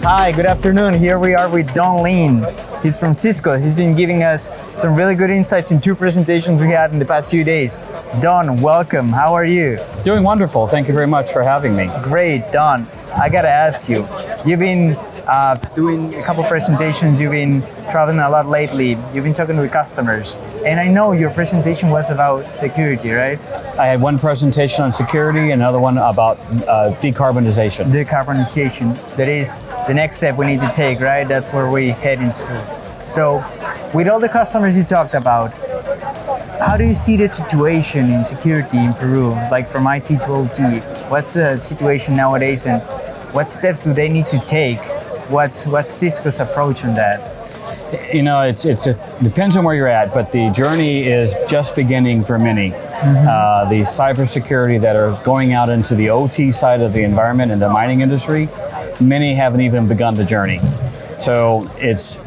Hi, good afternoon. Here we are with Leyn. He's from CISCO. He's been giving us some really good insights in two presentations we had in the past few days. Don, welcome. How are you? Doing wonderful. Thank you very much for having me. Great, Don. I gotta ask you, you've been doing a couple presentations, you've been traveling a lot lately, you've been talking with customers, and I know your presentation was about security, right? I had one presentation on security, another one about decarbonization. Decarbonization, that is the next step we need to take, right? That's where we head into. So, with all the customers you talked about, how do you see the situation in security in Peru, like from IT to OT? What's the situation nowadays, and what steps do they need to take? What's CISCO's approach on that? You know, it depends on where you're at, but the journey is just beginning for many. The cybersecurity that are going out into the OT side of the environment and the mining industry, many haven't even begun the journey. So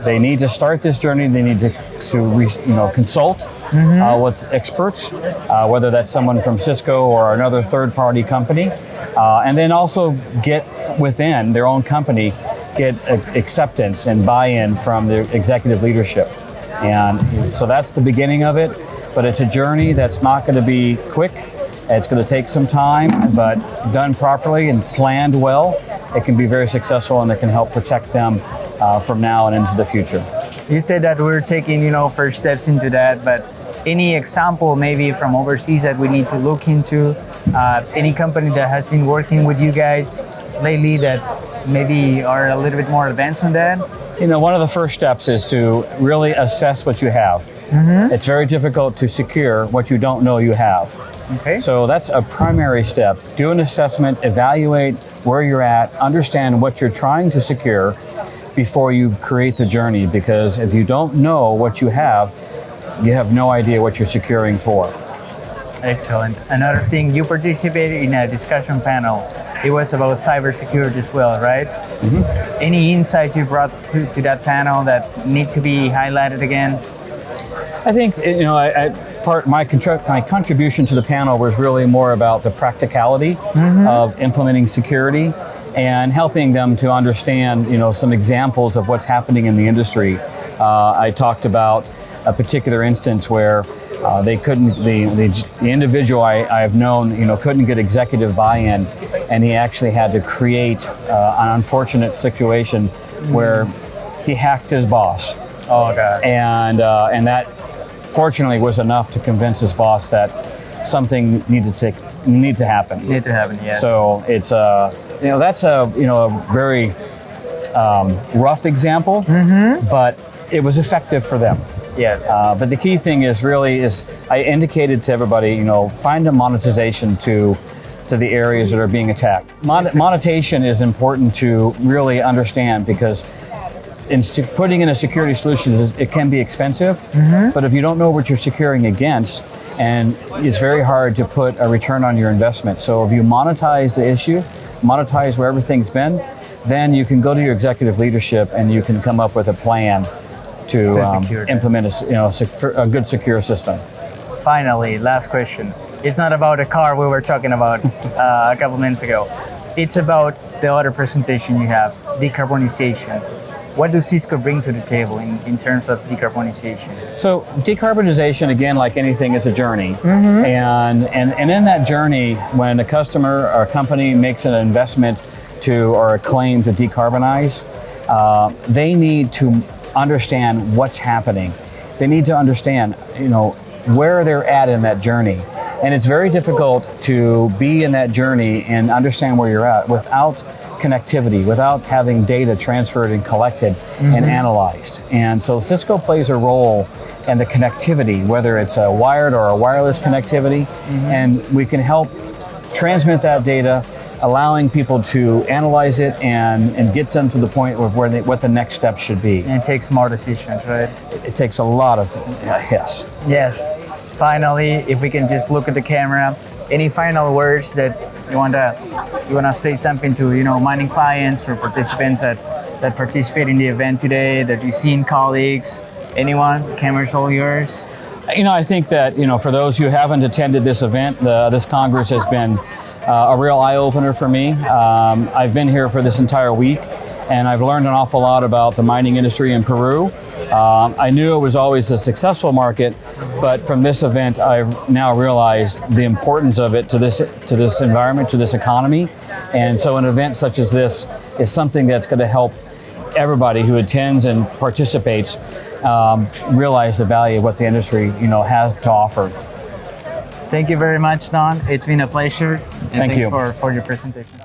they need to start this journey. They need to consult with experts, whether that's someone from CISCO or another third-party company, and then also get within their own company, get acceptance and buy-in from the executive leadership. And so that's the beginning of it, but it's a journey that's not going to be quick. It's going to take some time, but done properly and planned well, it can be very successful, and it can help protect them from now and into the future. You said that we're taking, first steps into that, but any example maybe from overseas that we need to look into? Any company that has been working with you guys lately that maybe are a little bit more advanced on that? One of the first steps is to really assess what you have. It's very difficult to secure what you don't know you have. Okay. So that's a primary step. Do an assessment, evaluate where you're at, understand what you're trying to secure before you create the journey, because if you don't know what you have no idea what you're securing for. Excellent. Another thing, you participated in a discussion panel. It was about cybersecurity as well, right? Any insight you brought to that panel that need to be highlighted again? I think my contribution to the panel was really more about the practicality of implementing security and helping them to understand some examples of what's happening in the industry. I talked about a particular instance where they couldn't, the individual I've known, couldn't get executive buy-in, and he actually had to create an unfortunate situation where he hacked his boss. Oh God! And that, fortunately, was enough to convince his boss that something needed to happen. Need to happen, yes. So it's that's a very rough example, but it was effective for them. Yes. But the key thing is I indicated to everybody, find a monetization to the areas that are being attacked. Monetization is important to really understand, because putting in a security solution, it can be expensive, but if you don't know what you're securing against, and it's very hard to put a return on your investment. So if you monetize the issue, monetize where everything's been, then you can go to your executive leadership and you can come up with a plan to implement a good secure system. Finally, last question. It's not about a car we were talking about a couple minutes ago. It's about the other presentation you have, decarbonization. What does CISCO bring to the table in terms of decarbonization? So decarbonization, again, like anything, is a journey. And in that journey, when a customer or a company makes an investment or a claim to decarbonize, they need to understand what's happening. They need to understand, where they're at in that journey. And it's very difficult to be in that journey and understand where you're at without connectivity, without having data transferred and collected and analyzed. And so CISCO plays a role in the connectivity, whether it's a wired or a wireless connectivity, and we can help transmit that data, allowing people to analyze it and get them to the point of what the next step should be. And take smart decisions, right? It takes a lot of yes. Yes. Finally, if we can just look at the camera, any final words that you wanna say something to mining clients or participants that participate in the event today, that you've seen colleagues, anyone? The camera's all yours. I think that for those who haven't attended this event, this Congress has been a real eye-opener for me. I've been here for this entire week, and I've learned an awful lot about the mining industry in Peru. I knew it was always a successful market, but from this event, I've now realized the importance of it to this environment, to this economy. And so an event such as this is something that's going to help everybody who attends and participates realize the value of what the industry, has to offer. Thank you very much, Don. It's been a pleasure. And Thank you for your presentation.